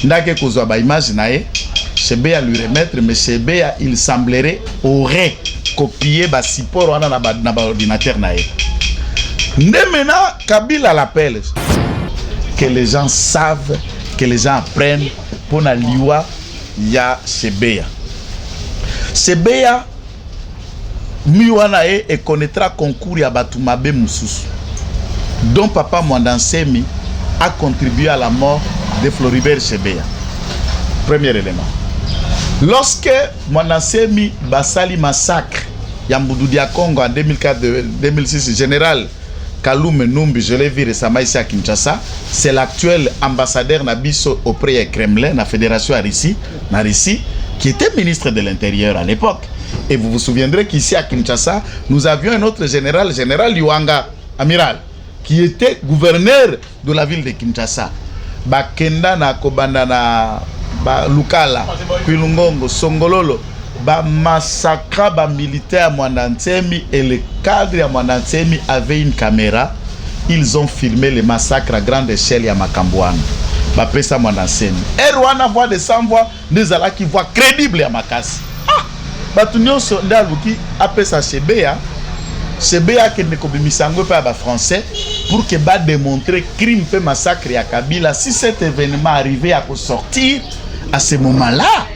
Ndake kozwa ba image nae, Chebeya lui remettre, mais Chebeya il semblerait aurait copié ba support wana na ba ordinateur nae. Maintenant Kabila l'appelle, que les gens savent, que les gens apprennent pour na liwa ya Chebeya. Chebeya miwana et connaîtra concours ya batumabe mususu, dont papa Mwandansemi a contribué à la mort de Floribert Chebeya. Premier élément. Lorsque Mwandansemi basali massacre ya Mboududia Congo en 2004-2006, général Kalume Numbi, je l'ai vu récemment ici à Kinshasa, c'est l'actuel ambassadeur Nabiso auprès du Kremlin, la fédération à Russie, qui était ministre de l'Intérieur à l'époque. Et vous vous souviendrez qu'ici à Kinshasa, nous avions un autre général, général Yuanga, amiral, qui était gouverneur de la ville de Kinshasa. Bakenda na kobanda na ba Lukala, Pilungongo, Songololo, ba massacra ba militaire Mwandansemi, et le cadre à Mwandansemi avait une caméra. Ils ont filmé le massacre à grande échelle à Makambouane. Ba pesa Mwandansemi. Et Rwanda voix de 100 voix, nous allons qui voix crédible à Makasi. Batunyo sonda luki apesa Chebeya. Chebeya qui ne kobimisangwe pas ba français pour que ba démontrer crime pe massacre à Kabila. Si cet événement arrivait à sortir à ce moment-là,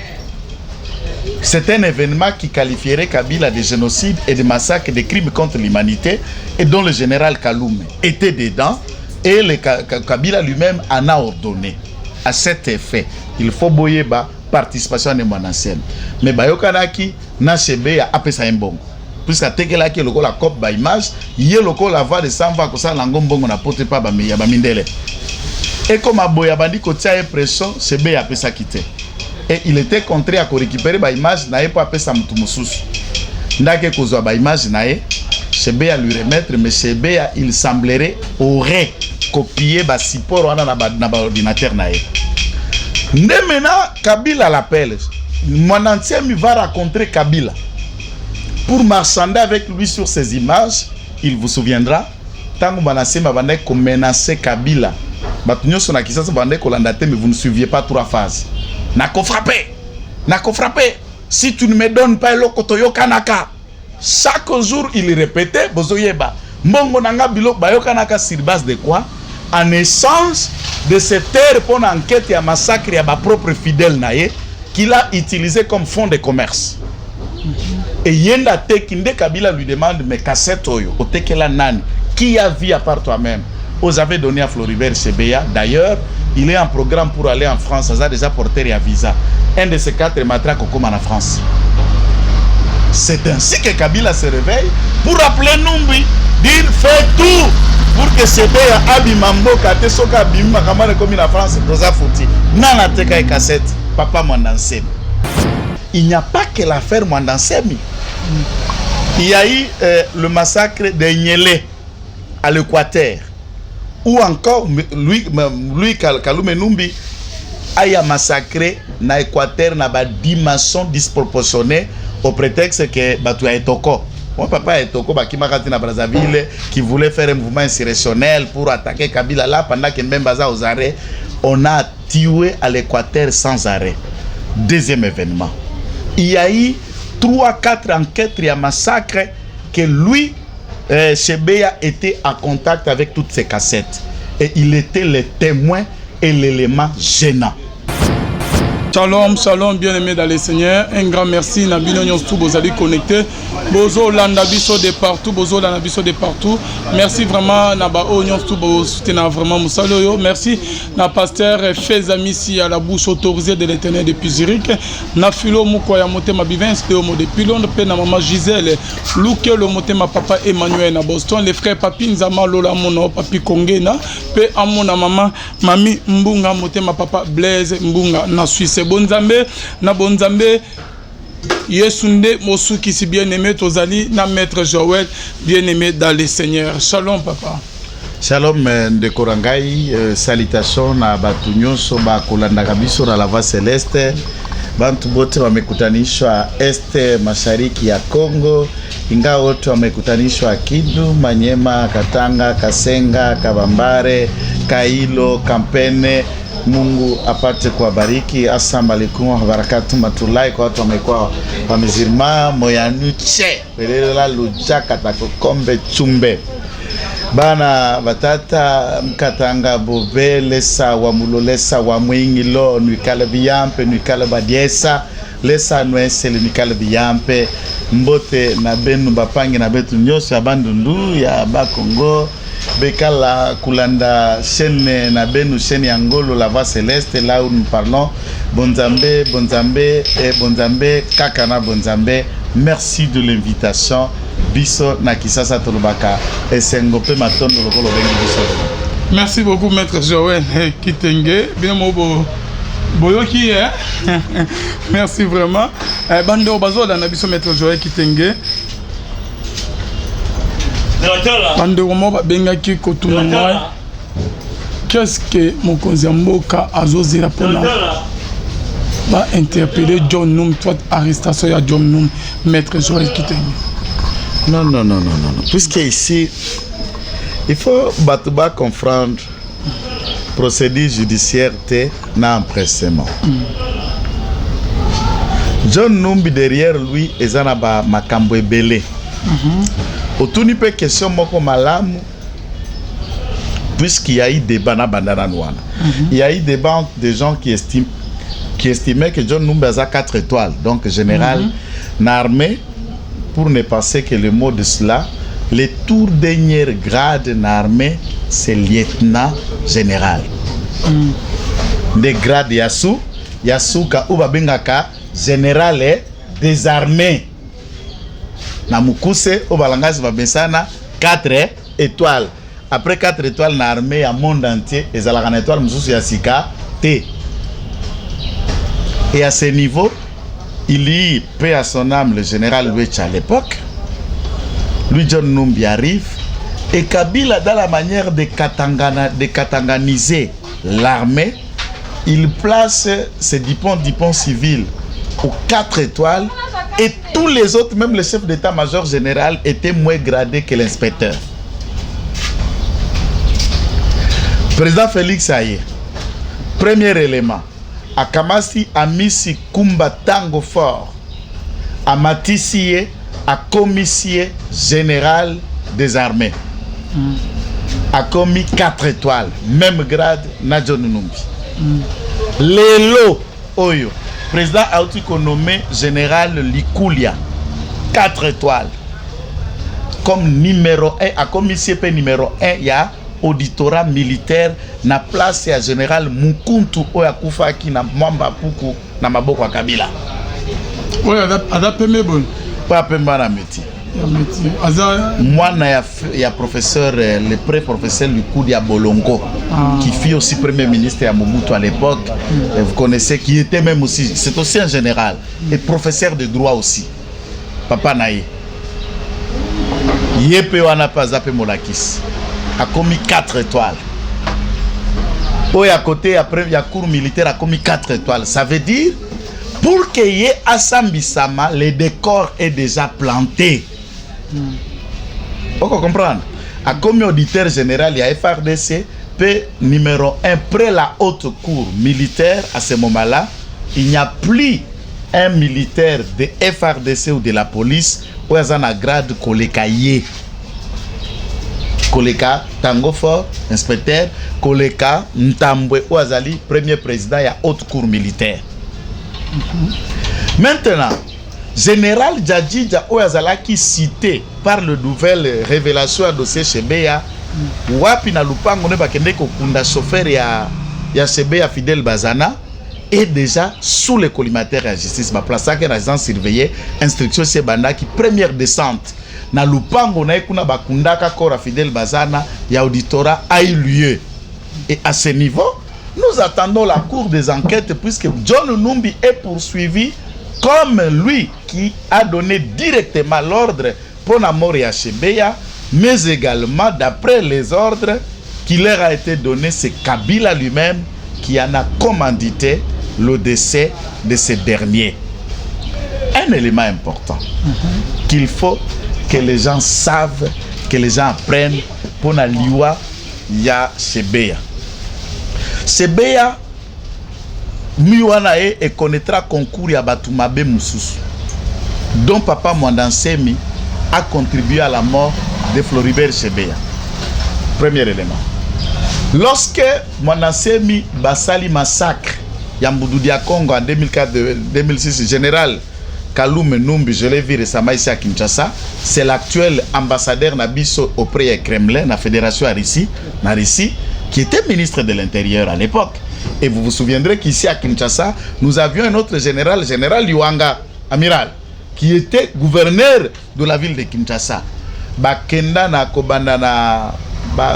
c'est un événement qui qualifierait Kabila de génocide et de massacre, de crimes contre l'humanité, et dont le général Kalume était dedans, et le Kabila lui-même en a ordonné. À cet effet, il faut boyer ba participation de Mwandansemi. Mais bayokanaki na Chebeya apesa mbongo. Puisque tekelaki loko la cop ba image, yé loko la voix de Samba ko sa lango mbongo na pote pa ba meya ba mindele. Et comme aboya bandi ko tia impression, Chebeya apesa kité. Et il était contraint à récupérer ba image na yepo apesa mutu mususu. Ndake kozwa ba image na ye, Chebeya lui remettre, mais Chebeya il semblerait aurait copié ba support wana na ba ordinateur na ye. Maintenant Kabila l'appelle. Mwandansemi va rencontrer Kabila pour marchander avec lui sur ces images. Il vous souviendra, tant que Mwandansemi va menacer Kabila, batunyoso na kisasa bande kolandate, mais vous ne suiviez pas trois phases. Nako frappé. Si tu ne me donnes pas l'okotoyo kanaka. Chaque jour il répétait bozoyeba. Mbongo nanga bilo bayokanaka sur base de quoi? En essence de cette terre pour enquête et massacre à ma propre fidèle naïe qu'il a utilisé comme fonds de commerce. Et Yenda Tekinde Kabila lui demande, mais cassette oyo, otekela nani, qui a vu à part toi-même? Vous avez donné à Floribert Chebeya. D'ailleurs, il est en programme pour aller en France. Ça a déjà porté un visa. Un de ces 4 matraques comme en France. C'est ainsi que Kabila se réveille pour appeler Numbi, dire fais tout pour que Chebeya abimambo kate soka bimma kamane comme en France. Rosa Fouti. Nana teka et cassette. Papa Mwandansemi. Il n'y a pas que l'affaire Mwandansemi. Il y a eu le massacre de Nyele à l'Équateur. Ou encore, lui Kalume Numbi, a massacré dans l'Équateur dans une dimension disproportionnée au prétexte que Batu a Etoko. Mon papa Etoko, qui Brazzaville, qui voulait faire un mouvement insurrectionnel pour attaquer Kabila là, pendant que Mbembaza aux arrêts, on a tué à l'Équateur sans arrêt. Deuxième événement. Il y a eu 3-4 enquêtes et un massacre que lui, Chebeya était en contact avec toutes ces cassettes. Et il était le témoin et l'élément gênant. Shalom, shalom, bien-aimés dans le Seigneur. Un grand merci. Nabino Nyonstu, vous allez connecter. Bozo Landabiso de partout. Bozo Landabiso de partout. Merci vraiment. Nabao Nyonstu, vous soutenez vraiment Moussaloyo. Merci. Na pasteur Fezami si à la bouche autorisée de l'éternel depuis Zurich. Na filo Moukoya Motema Bivens de Homo depuis Londres. Pe na maman Gisèle. Louke le Motema papa Emmanuel na Boston. Les frères Papi Nzama Lola Mono Papi Kongena. Pe Amona maman Mami Mbunga Motema papa Blaise Mbunga na Suisse. Bonzambe na bonzambe Yesunde Mosuki si bien aimé Tozali na maître Joël bien aimé dans le Seigneur. Shalom papa. Shalom de Korangai, salutations na batunyo soba kolanda kabiso na la voie céleste. Bantu bote wamekutanishwa este mashariki ya Kongo, inga wote wamekutanishwa Kindu, Manyema, Katanga, Kasenga, Kabambare, Kailo, Kampene, Mungu apate kuwabariki. Assalamu alaikum wa barakatuh matulai kwa watu wamekuwa wamezirima moyanu che pelela lujaka takokombe chumbe bana batata mkatanga bobe lesa wa mulolesa wa mwingilo nuikale biyampe nuikale badiesa lesa nuesele nuikale biyampe mbote na benu bapangi na betu nyose abandundu ya Bakongo Bekala Kulanda chaîne na benu chaîne Angolo la voix céleste là où nous parlons Bonzambe Bonzambe et Bonzambe Kakana Bonzambe. Merci de l'invitation. Biso na Kisasa Tolobaka et Sengope Matondo lokolo bengi biso. Merci beaucoup maître Joël Kitenge. Bien mobo boyoki hein. Merci vraiment. Bando bazo na biso maître Joël Kitenge. Bando mo bengaki kotuna moi. Qu'est-ce que mon konzamboka azozira pona ba interpeller John Num, toi arrestation ya John Num, maître Joël Kitenge. Non. Puisque ici, il faut battre comprendre procédure judiciaire na empressement. John Numbi derrière lui ezana makambo ebele. Autour n'y peut question moko malamu puisqu'il y a eu débat na bandana noana. Il y a eu débat entre des gens qui estimaient que John Numbi a 4 étoiles, donc général na armée. Pour ne passer que le mot de cela, le tout dernier grade de l'armée, c'est lieutenant général. Le grade Yasuka Ubabengaka, général des armées. Namukuse, Obalangas Babensana, 4 étoiles. Après 4 étoiles, dans l'armée, à monde entier, et à la étoile, Moussou Yassika, T. Et à ce niveau, il y paix à son âme le général Louetch à l'époque. Lui, John Numbi arrive. Et Kabila, dans la manière de katanganiser l'armée, il place ces dipons civils aux 4 étoiles. Et tous les autres, même le chef d'état-major général, étaient moins gradés que l'inspecteur. Président Félix Aye, premier élément. Akamasi Amisi Kumba Tango Fort, Amatissier, a commissaire général des armées. A commis 4 étoiles, même grade na John Numbi. Lelo Oyo, président a aussi nommé général Likulia, 4 étoiles. Comme numéro 1, a commissaire numéro 1, il y a auditorat militaire na place ya général Mukuntu oya kufaki na mwamba puku na maboko ya Kabila. Oui, adapté bon. Pas pemba na métier. Mwana ya professeur, le pré-professeur Lukudi à Bolongo, qui fut aussi premier ministre à Mobutu à l'époque. Vous connaissez, qui était même aussi, c'est aussi un général et professeur de droit aussi. Papa Naye. Yepe wana pazape molakis. A commis 4 étoiles. Au à côté, après, il y a cours militaire a commis 4 étoiles. Ça veut dire, pour qu'il y ait Assambisama, le décor est déjà planté. Vous comprenez? A commis auditeur général, il y a FRDC, P numéro 1, près la haute cour militaire, à ce moment-là, il n'y a plus un militaire de FRDC ou de la police, où il y a un grade Kolekaye. Koleka Tango Fort, inspecteur, Koleka Ntambwe Ouazali, premier président, il y a haute cour militaire. Maintenant, général Djadjidja Ouazala qui cité par le nouvelle révélation à dossier Chebeya, Wapi na Lupango ne bakende kokunda chauffeur ya Chebeya Fidel Bazana est déjà sous le collimateur à justice. Ma place à agent surveillé, instruction c'est banda qui première descente. Na Lupango na ekuna bakundaka kora Fidel Bazana, ya auditorat a eu lieu. Et à ce niveau, nous attendons la cour des enquêtes puisque John Numbi est poursuivi comme lui qui a donné directement l'ordre pour la mort à Chebeya, mais également d'après les ordres qui leur a été donné, c'est Kabila lui-même qui en a commandité le décès de ce dernier. Un élément important qu'il faut que les gens savent, que les gens apprennent pour la liwa ya Chebeya. Chebeya Miwana et connaîtra concours ya Batumabe Moussus, dont papa Mwandansemi a contribué à la mort de Floribert Chebeya. Premier élément. Lorsque Mwandansemi Basali massacre Yamboudia Congo en 2004-2006, général Kalume Numbi, je l'ai vu récemment ici à Kinshasa, c'est l'actuel ambassadeur Nabiso auprès du Kremlin, la fédération à Russie, qui était ministre de l'Intérieur à l'époque. Et vous vous souviendrez qu'ici à Kinshasa, nous avions un autre général, général Yuanga, amiral, qui était gouverneur de la ville de Kinshasa. Bakenda na Kobanda na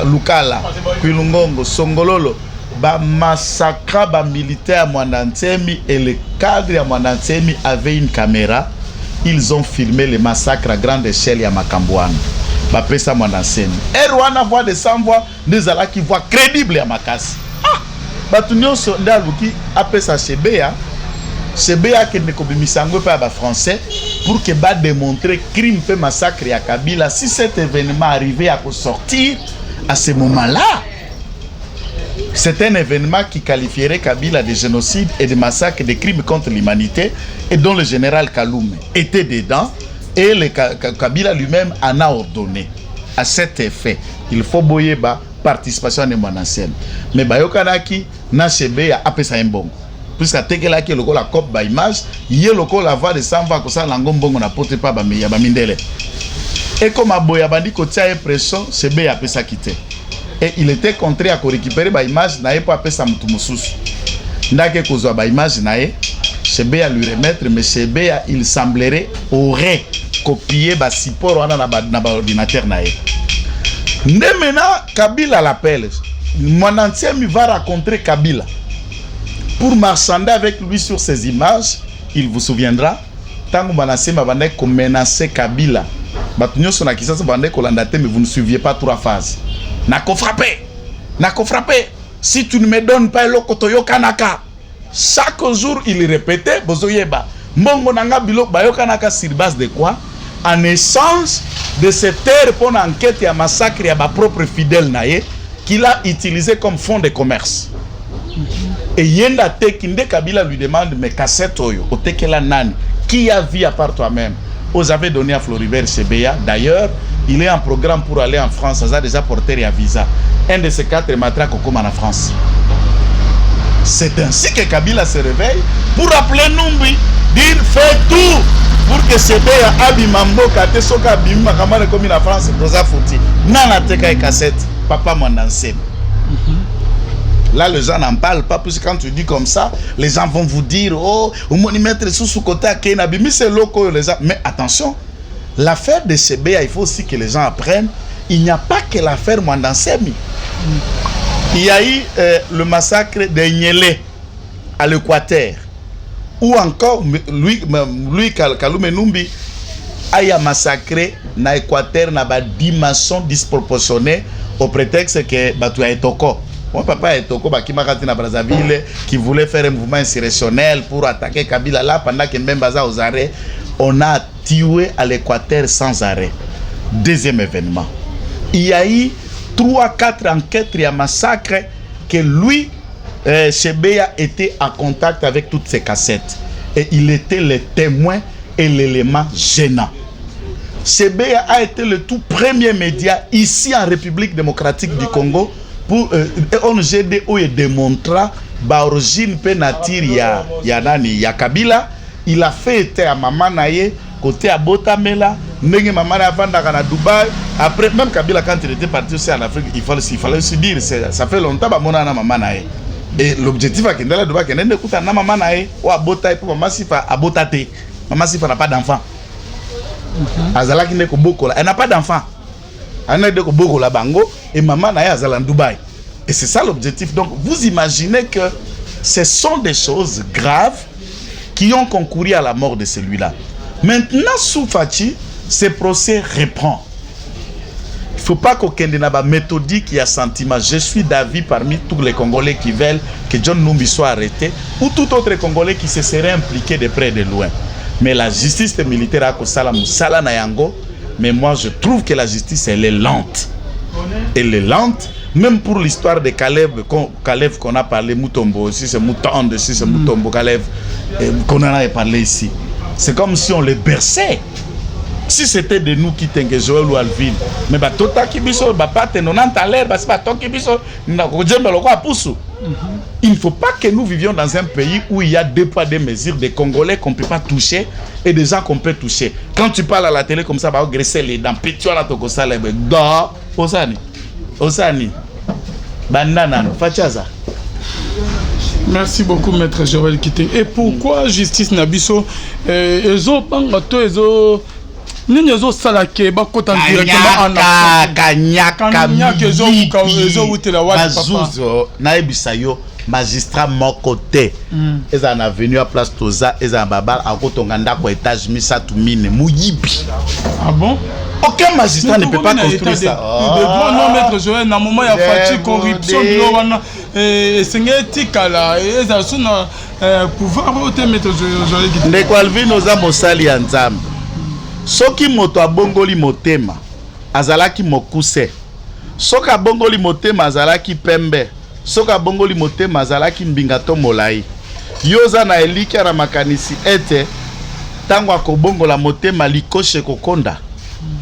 Lukala, Pilungongo, Songololo, ba massacra ba militaire Mwandansemi, et le cadre à Mwandansemi avait une caméra. Ils ont filmé le massacre à grande échelle à Makambouane. Ba pesa Mwandansemi. Et Rwanda voix de 100 voix, nous allons qui voix crédible à Makasi. Ah! Batunyo sonda luki apesa Chebeya. Chebeya qui ne kobimisango pas ba français pour que ba démontrer crime pe massacre à Kabila. Si cet événement arrivait à sortir à ce moment-là, c'est un événement qui qualifierait Kabila de génocide et de massacre, de crimes contre l'humanité, et dont le général Kalume était dedans, et le Kabila lui-même en a ordonné. À cet effet, il faut boyer ba participation de Mwandansemi. Mais Bayokanaki na Chebeya apesa mbongo. Puisque tekela ki loko la cop ba image, yé loko la voix de Samba ko sa lango mbongo na pote pa ba mindele. Et comme aboya bandi ko tia impression, Chebeya apesa kité. Et il était contraint à récupérer ba image na pour appeler ça mutu mususu. Ndake kozwa ba image na Chebeya lui remettre, mais Chebeya il semblerait aurait copié ba support wana na ba ordinateur na maintenant Kabila l'appelle. Mwandansemi va rencontrer Kabila pour marchander avec lui sur ces images. Il vous souviendra tant que Mwandansemi va menacer Kabila. Batunyo sona kisasa bande kolandate, mais vous ne suiviez pas trois phases. Nako frappé. Si tu ne me donnes pas le kotoyo kanaka. Chaque jour il répétait bozoyeba. Mbongo nanga bilo bayo kanaka sur base de quoi? En essence de cette terre pour enquête et massacre à ma propre fidèle naïe qu'il a utilisé comme fonds de commerce. Et Yenda Tekinde Kabila lui demande mais cassette oyo otekela nani qui a vu à part toi-même. Vous avez donné à Floribert Chebeya. D'ailleurs, il est en programme pour aller en France. Ça a déjà porté un visa. Un de ces 4 matraques comme en France. C'est ainsi que Kabila se réveille pour appeler Numbi, dire fais tout pour que Chebeya abimambo kate soka bimma kamane comme en France doza fouti. Nana teka et cassette. Papa Mwandansemi. Là, les gens n'en parlent pas, parce que quand tu dis comme ça, les gens vont vous dire, oh, au moins mettre sous côté à Kenabi, mais c'est loco, les gens. Mais attention, l'affaire de Chebeya, il faut aussi que les gens apprennent, il n'y a pas que l'affaire Mwandansemi. Il y a eu le massacre de Nyele à l'Équateur, ou encore, lui Kalume Numbi, a massacré dans l'Équateur dans une dimension disproportionnée au prétexte que Batuya Etoko. Mon papa est Toko Bakimakati na Brazzaville qui voulait faire un mouvement insurrectionnel pour attaquer Kabila là pendant que Mbembaza aux arrêts. On a tué à l'Équateur sans arrêt. Deuxième événement. Il y a eu 3-4 enquêtes et un massacre que lui, Chebeya, était en contact avec toutes ces cassettes. Et il était le témoin et l'élément gênant. Chebeya a été le tout premier média ici en République démocratique du Congo pour ONG où il démontra l'origine pénature ya Kabila. Il a fait été à maman naye côté à Botamela, nenge maman na vanda na Dubaï. Après même Kabila quand il était parti aussi en Afrique, il fallait se dire ça fait longtemps ba mona na maman naye. Et l'objectif à Kendala Dubaï kende kuta na maman naye ou à Botaï pour maman sifa à Botate. Maman sifa n'a pas d'enfant. Azala qui n'est que beaucoup là, elle n'a pas d'enfant. Et maman naïa en Dubaï. Et c'est ça l'objectif. Donc vous imaginez que ce sont des choses graves qui ont concouru à la mort de celui-là. Maintenant, sous Fati, ce procès reprend. Il ne faut pas qu'aucun de nos méthodiques qui a sentiment. Je suis d'avis parmi tous les Congolais qui veulent que John Numbi soit arrêté ou tout autre Congolais qui se serait impliqué de près et de loin. Mais la justice militaire a Kosala Moussala Nayango. Mais moi, je trouve que la justice, elle est lente. Elle est lente Même pour l'histoire de Caleb qu'on a parlé, Mutombo, si c'est Mutande, si c'est Mutombo, Caleb, qu'on en a parlé ici. C'est comme si on les berçait. Si c'était de nous qui t'inquiètent, Joël ou Alvin, mais bah tout à qui biso, bah pas te non à l'air, bah c'est pas toi qui biso, il ne faut pas que nous vivions dans un pays où il y a deux poids, deux mesures, des Congolais qu'on ne peut pas toucher et des gens qu'on peut toucher. Quand tu parles à la télé comme ça, bah graisser les dents, pétio la toko sale, bah Osani, banana, fachaza. Merci beaucoup, Maître Joël Kiteng. Et pourquoi justice Nabiso, ezo pangato ezo nini ezo salake bakota directement en kanyaka ezo utela wati papa na ebisayo magistrat mokote eza na venu à place toza eza baba akotonga ndako étage misatu mine muyibi. Ah bon? Aucun magistrat ne peut pas construire ça. Non, Maître Joël, dans le moment il y a fatigue, corruption, c'est là, et ça sonne pouvoir voter, Maître Joël. Ndeko Alvin oza mosali ya nzambe. Soki moto abongoli motema, azalaki mokuse. Soki abongoli motema, azalaki pembe. Soki abongoli motema, azalaki mbingato molai. Yoza na eliki na makanisi ete tango akobongola motema likoshe kokonda.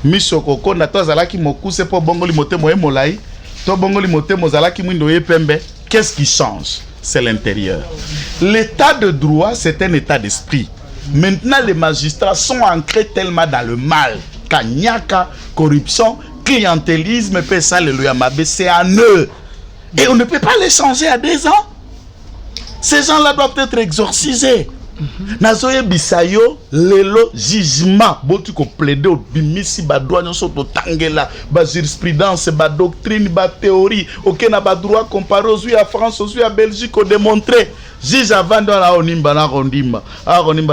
Miso kokonda to azalaki mokuse po bongoli motema e molai, to bongoli motema azalaki mwindo ye pembe. Qu'est-ce qui change? C'est l'intérieur. L'état de droit, c'est un état d'esprit. Maintenant, les magistrats sont ancrés tellement dans le mal. Kanyaka, corruption, clientélisme, c'est en eux. Et on ne peut pas les changer à 2 ans. Ces gens-là doivent être exorcisés. Nazoye bisayo lelo jugement botu ko plaider au bimisi ba droit nyoso to tangela ba jurisprudence ba doctrine ba théorie aucun na ba droit comparé aux à France aux à Belgique au démontrer juge avant dans la onimba na rondimba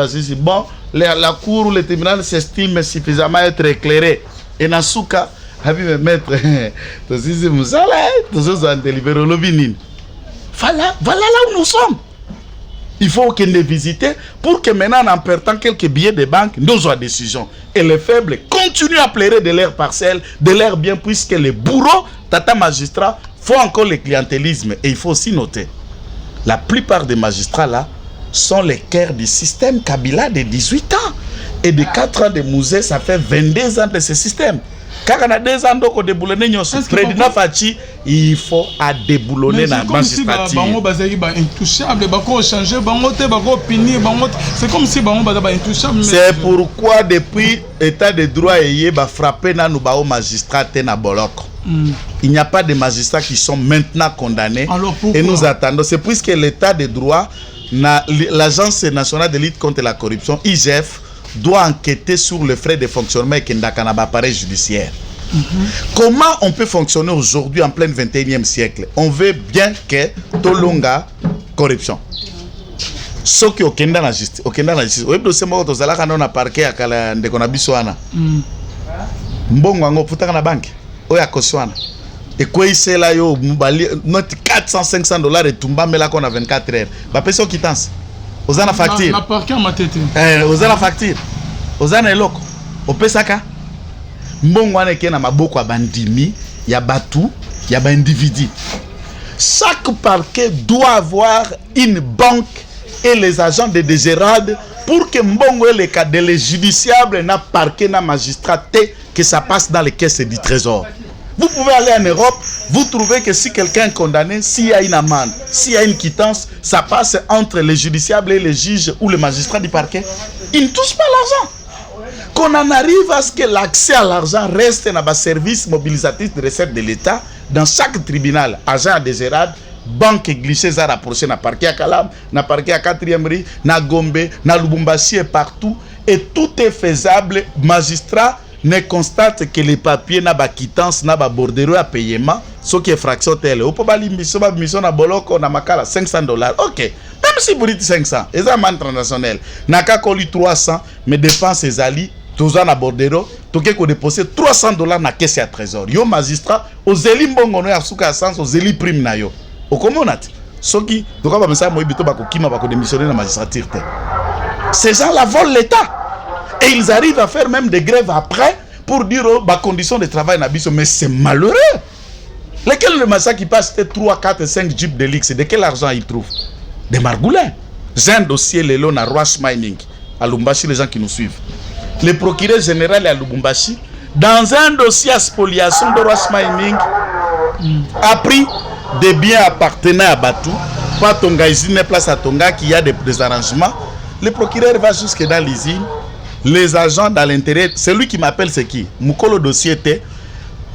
si bon la cour ou le tribunal s'estime suffisamment être éclairé et nasuka habi me mettre to sisi musala to zo za délibérer lobinine voilà là où nous sommes. Il faut qu'on les visite pour que maintenant, en perdant quelques billets de banque, nous ayons décision. Et les faibles continuent à pleurer de leurs parcelles, de leurs biens, puisque les bourreaux, tata magistrats, font encore le clientélisme. Et il faut aussi noter, la plupart des magistrats là sont les cœurs du système Kabila de 18 ans. Et de 4 ans de musée, ça fait 22 ans de ce système. Car on a 2 ans de déboulonner, président Fachi, il faut à déboulonner dans la magistrature. C'est comme si intouchable. C'est pourquoi depuis l'état de droit il va frapper dans nos magistrats na boloko. Il n'y a pas de magistrats qui sont maintenant condamnés. Et nous attendons. C'est puisque l'état de droit, l'Agence nationale de lutte contre la corruption, IGF, doit enquêter sur le frais de fonctionnement et qu'il n'y a qu'un appareil judiciaire. Comment on peut fonctionner aujourd'hui en plein 21e siècle? On veut bien que Tolonga corruption. Ce qui est au Kenda la justice. Au Kenda la justice. Au dossier mort aux alaka non a parqué à kala de konabisoana. Mbongo ngo puta na banque. Oya koswana. Et quoi c'est là yo notre 400-500 $ et tumba mais là qu'on a 24 heures. Ba personne qui quittance. Ozana facture. Na parquet ma tête. Ozana facture. Ozana eloko. Opesaka. Mbongo wana kena maboko ya bandimi, ya batu, ya ba individu. Chaque parquet doit avoir une banque et les agents de désirade pour que mbongo et les cas de les judiciables na parquet na magistrat que ça passe dans les caisses du trésor. Vous pouvez aller en Europe, vous trouvez que si quelqu'un est condamné, s'il y a une amende, s'il y a une quittance, ça passe entre les judiciables et les juges ou les magistrats du parquet. Ils ne touchent pas l'argent. Qu'on en arrive à ce que l'accès à l'argent reste dans le service mobilisatif de recettes de l'État, dans chaque tribunal, agent à désirade, banque glissée à rapprocher na parquet à Kalam, na parquet à 4e rue, na Gombe, na Lubumbashi et partout, et tout est faisable. Magistrat ne constate que les papiers na ba quittance na ba bordereau à paiement, ce qui est fraction telle. Au probable mission na boloko na makala $500. OK. Même si vous dites 500, les amants transactionnels, n'a qu'à coller 300, mais dépenses et alliés, tous en bordereau, tout qui déposé $300 na caisse à trésor. Yo magistrat, aux élis mbongo no ya suka sens, aux élis prime na yo. Au comment on a dit? Ce qui, donc on va penser à moi bito bako kima bako démissionner na magistrature. Ces gens-là volent l'État. Et ils arrivent à faire même des grèves après pour dire oh, bah conditions de travail na biso, mais c'est malheureux. Lesquels le massacre qui passe 3, 4, 5 jeeps de luxe, de quel argent il trouve? Des margoulins. J'ai un dossier le long à Rush Mining, à Lubumbashi, les gens qui nous suivent. Le procureur général à Lubumbashi, dans un dossier à spoliation de Rush Mining, a pris des biens appartenant à Batou, pas Tonga, usine place à Tonga, qui a des arrangements. Le procureur va jusque dans l'usine, les agents dans l'intérieur, celui qui m'appelle c'est qui? Mukolo dossier était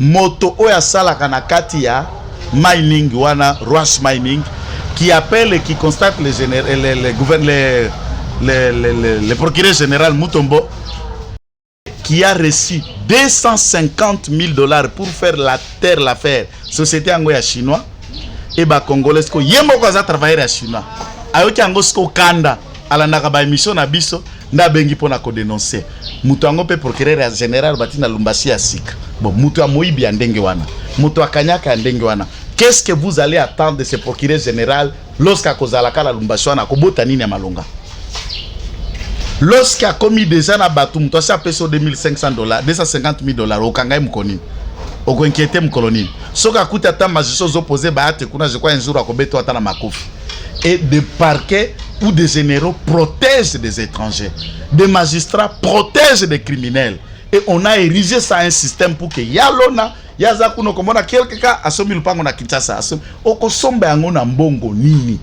moto oya sala kanakati ya mining wana Rush Mining qui appelle et qui constate le procureur général Mutombo qui a reçu 250 000 $ pour faire la terre l'affaire société angoya chinois et ba congolais ko yembo ko za travailler à chinois ayoki ango sko kanda ala nakaba émission na biso nda bengi pona ko dénoncer mutu ango pe procureur général batina Lubumbashi ya sika bon mutu a moibi ndenge wana mutu akanyaka ndenge wana. Qu'est-ce que vous allez attendre de ce procureur général lorsqu'à kozalaka la Lubumbashi wana ko bota nini ya malonga? Lorsqu'il a commis déjà na batu mutu a peso $250 $250 000 okangai mukoni oko inquiéter mkoloni soka kuta ta magistrat opposé ba ate kuna je crois un jour akobeto ata na makofi. Et des parquets ou des généraux protègent des étrangers, des magistrats protègent des criminels. Et on a érigé ça un système pour que Yalona, Yazakuno, comme on a quelqu'un à Somi Lupango na Kinshasa, Oko Sombe Angona Mbongo Nini.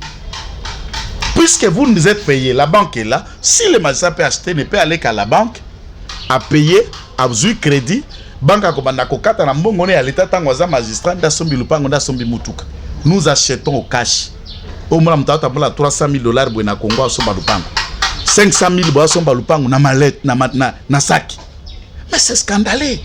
Puisque vous nous êtes payé, la banque est là, si le magistrat peut acheter, ne peut aller qu'à la banque, à payer, à besoin crédit, banque à Kobanda Kokata na Mbongo ne à l'état tangwaza magistrat, da Somi Lupango, da Somi Mutuka. Nous achetons au cash. Au moins, nous avons 300 000 $ pour na Congo, 500 000 $ pour Lupango, na mallette, na sac. Mais c'est scandaleux.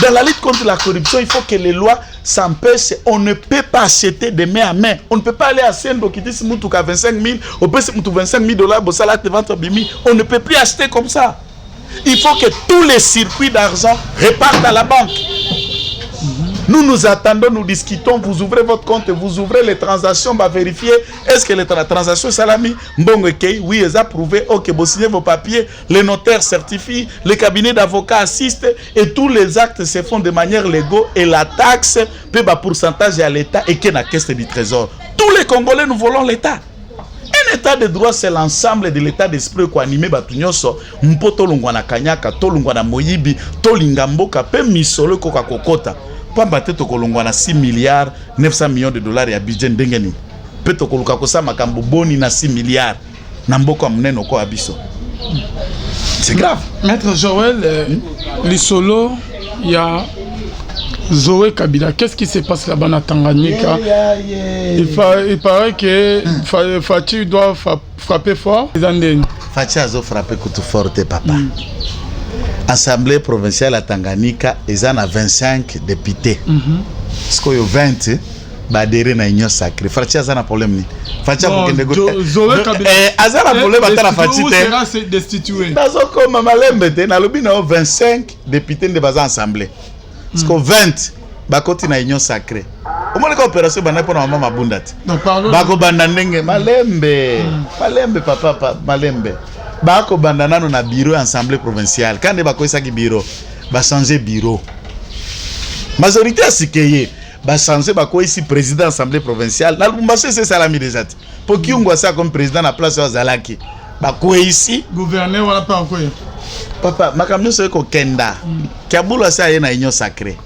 Dans la lutte contre la corruption, il faut que les lois s'empêchent. On ne peut pas acheter de main à main. On ne peut pas aller à Sendo qui dit 25 000, on peut 25 000 $, pour ça là, on ne peut plus acheter comme ça. Il faut que tous les circuits d'argent repartent à la banque. Nous nous attendons, nous discutons, vous ouvrez votre compte, vous ouvrez les transactions, va vérifier est-ce que les transactions salami, oui, ils ont approuvé, ok, vous signez vos papiers, les notaires certifient, les cabinets d'avocats assistent et tous les actes se font de manière légale et la taxe peut un pourcentage à l'État et qu'il y a la caisse du trésor. Tous les Congolais, nous volons l'État. Un état de droit, c'est l'ensemble de l'état d'esprit qui anime Batunyoso, Mpoto Lungwana Kanyaka, Tolungwana Moyibi, Tolingamboka, Pe Misolo Koka Kokota. Pamba te tokolongwa na 6 milliards 900 millions de $ ya budget ndengeni pe tokoluka kosa makambo boni na 6 milliards na mboko muneno ko abiso. C'est grave. Maître Joël, Lisolo, il y a Zoé Kabila. Qu'est-ce qui se passe là-bas à Tanganyika? Il paraît que Fachi doit frapper fort. Fachi a frappé coup forte, papa. Assemblée provinciale à Tanganyika, ils ont 25 députés. Parce qu'il y a 20 badérés dans l'Union sacrée. Fachi a un problème. Fachi a un problème. Fachi sera destitué. Dans le 25 députés de base assemblée. Parce que 20 bakoti na Union sacrée. Au moins l'opération bana pour maman mabundati. Bako bandandenge malembe papa malembe. Bako bandanano na bureau assemblée provinciale. Quand ne bako isaki bureau, ba changer bureau. Majorité à sikeye, ba changer bako ici président assemblée provinciale. Na Lubumbashi c'est salami déjà. Pour qui on voit ça comme président à place Zalaki. Bako ici gouverneur wala pas encore. Papa, makamyo c'est ko kenda. Kabula ça y na union sacrée.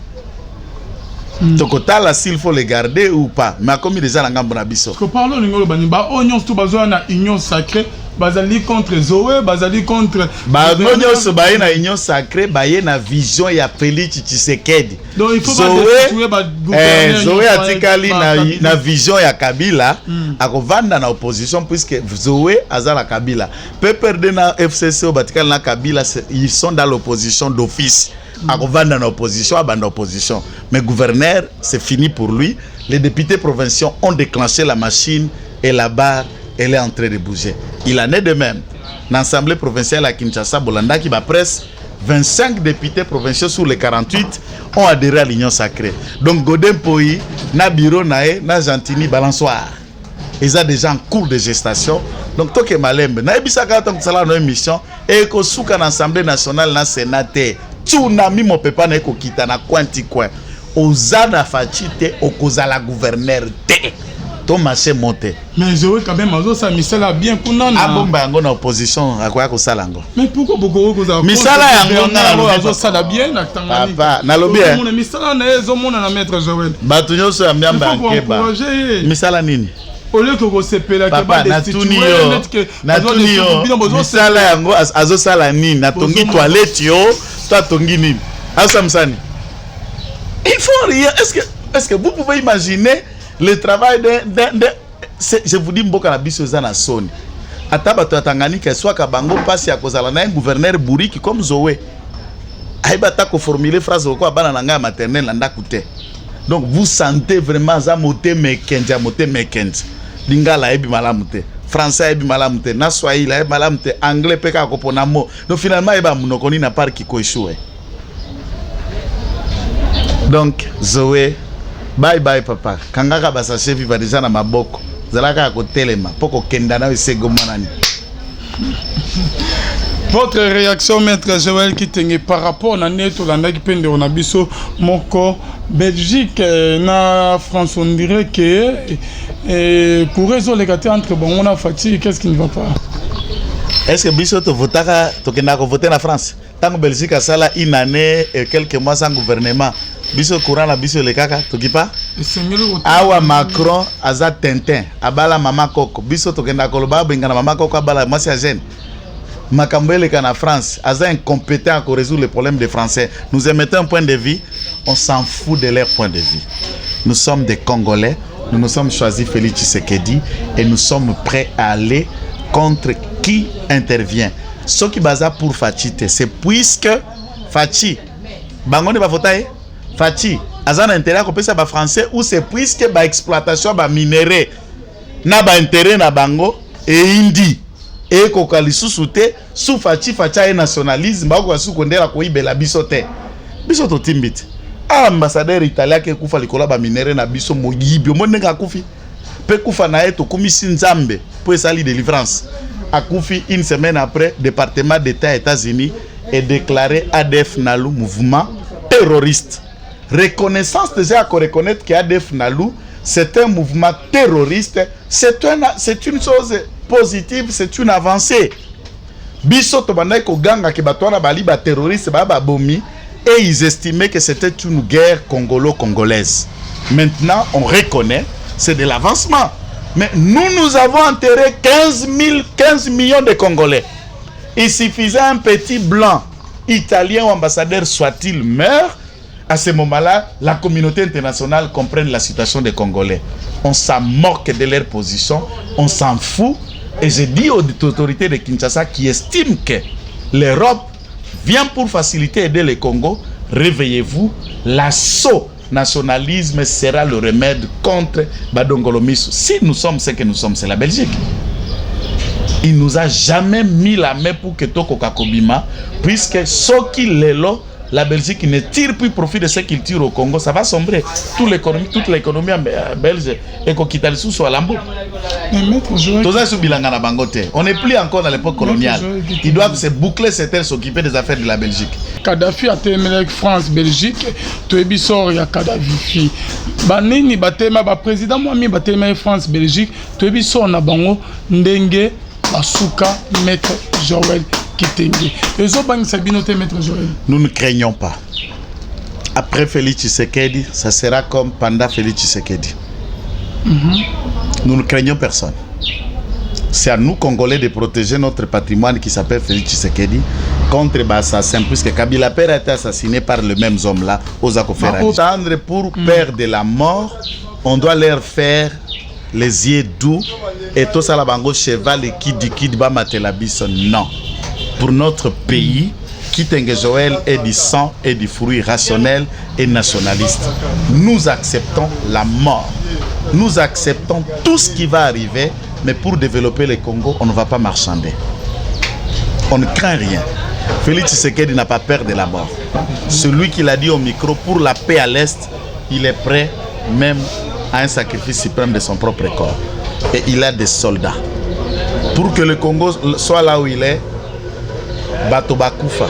Tokotala s'il faut les garder ou pas. Mais comme déjà la ngambo na biso. Que parlons ngolo bani ba union tout bazo na union sacrée. Bazali contre Zoé, bazali contre Bazali so baye na union sacrée, baye na vision ya Félix Tshisekedi. Donc il faut Zoé atikali na vision ya Kabila, akovanda na opposition puisque Zoé azala Kabila. Peut perdre na FCC batikali na Kabila, ils sont dans l'opposition d'office. Akovanda na opposition, abanda opposition. Mais gouverneur, c'est fini pour lui. Les députés provinciaux ont déclenché la machine et la barre elle est en train de bouger. Il en est de même. L'Assemblée provinciale à Kinshasa, Bolanda, qui va presse, 25 députés provinciaux sur les 48 ont adhéré à l'Union sacrée. Donc, Godin Poyi, na bureau, na Gentini, balançoire. Ils ont déjà en cours de gestation. Donc, tout est malembe. Na ebisaka tant que ça là, une mission. Et que souka l'Assemblée nationale, na sénaté, tsunami, mon papa, na eko kita, na coin. Ozana Fachite, Okozala gouverneur T. Ton marché monté. Mais Joël, quand même, ça, Misala bien Kunana. Ah bon, bah, on a opposition à quoi que ça l'ango. Mais pourquoi beaucoup de Misala yango ça bien, papa, na lobby. Misala na ezomona na maître Joël. Batunyo so ambiamba nkeba. Misala nini? Au lieu que vous sepelez papa na tuni yo misala yango azo sala nini na tongi toilette yo toi tongi nini asa msani. Il faut rien. Est-ce que vous pouvez imaginer le travail je vous dis mboka na biso za na soni ata bato Tanganyika soit kabango pasi ya kozala na un gouverneur buriki comme Zoé aiba ta ko formuler phrase ko bana na nga maternelle nda kute. Donc vous sentez vraiment za moté mekenja lingala ebi malamute français ebi malamute na swahili ebi malamute anglais peka ko pona mo. Donc finalement eba munokoni na par ki ko échouer. Donc Zoé, bye bye papa. Kangaka basa chef va déjà na maboko. Zalaka ko telema poko kenda na esego manani. Votre réaction, maître Joël Kitenge, par rapport à Neto Landaki Pende Onabiso, Moko, Belgique, na France, on dirait que pour résoudre les gâteaux entre bon, on a fatigué, qu'est-ce qui ne va pas? Est-ce que Biso te votera, tu voté en France? Tant que Belgique a ça là une année et quelques mois sans gouvernement, Biso courant la Biso le kaka, tu pas? Awa Macron, Aza Tintin, Abala Mama Koko, Biso Tokenda Koloba, Bengana Mama Koko, Abala Massia Gène. Makambele en France, Aza incompétent à résoudre les problèmes des Français. Nous émettons un point de vue, on s'en fout de leur point de vue. Nous sommes des Congolais, nous nous sommes choisis Félix Tshisekedi et nous sommes prêts à aller contre qui intervient. Ce qui basa pour Fachite, c'est puisque Fachi, Bangone va voter, Fachi, Aza intérêt à couper ça ba français ou c'est puisque ba exploitation ba minerai na ba intérêt na bango et indi. Et kokali sousouté sous Fachi Facha et nationalisme ba ko sukondela ko ibela biso te biso to timbit ambassadeur italien ke kufa likola ba minere na biso moyibi omonenga kufi pe kufa na eto komisi nzambe pour sali délivrance akufi une semaine après département d'État États-Unis est déclaré ADF Nalu mouvement terroriste. Reconnaissance déjà à reconnaître que ADF Nalu c'est un mouvement terroriste, c'est une chose positive, c'est une avancée. Biso tobanda ko ganga ke batwana bali ba terroriste ba bomi et ils estimaient que c'était une guerre congolo-congolaise. Maintenant, on reconnaît, c'est de l'avancement. Mais nous avons enterré 15 millions de Congolais. Il suffisait un petit blanc italien ou ambassadeur soit-il meurt. À ce moment-là, la communauté internationale comprenne la situation des Congolais. On s'en moque de leur position, on s'en fout. Et je dis aux autorités de Kinshasa qui estiment que l'Europe vient pour faciliter et aider le Congo, réveillez-vous, l'assaut nationalisme sera le remède contre Badongolomiso. Si nous sommes ce que nous sommes, c'est la Belgique. Il nous a jamais mis la main pour que Toko Kakobima, puisque ce qu'il est là, la Belgique ne tire plus profit de ce qu'il tire au Congo, ça va sombrer. Toute l'économie belge et qu'on quitte le sous à l'ambo. On n'est plus encore dans l'époque coloniale. Ils doivent se boucler ces terres, s'occuper des affaires de la Belgique. Kadhafi a terminé avec France, Belgique. Tu es bissor, il y a Kadhafi. Banini, Batema, président Moami, Batema, France, Belgique. Tu es bissor, Nabango, Ndenge, Basuka, Maître Joël Kitenge. Nous ne craignons pas. Après Félix Tshisekedi, ça sera comme pendant Félix Tshisekedi. Nous ne craignons personne. C'est à nous, Congolais, de protéger notre patrimoine qui s'appelle Félix Tshisekedi contre les assassins, puisque Kabila Père a été assassiné par le même homme-là, aux Akofera. Attendre pour peur de la mort, on doit leur faire les yeux doux et tout ça, la bango cheval et qui dit ba matelabiso. Non. Pour notre pays, Kitenge Joël est du sang et du fruit rationnel et nationaliste. Nous acceptons la mort. Nous acceptons tout ce qui va arriver, mais pour développer le Congo, on ne va pas marchander. On ne craint rien. Félix Tshisekedi n'a pas peur de la mort. Celui qui l'a dit au micro, pour la paix à l'Est, il est prêt même à un sacrifice suprême de son propre corps. Et il a des soldats. Pour que le Congo soit là où il est, Bato Bakufa,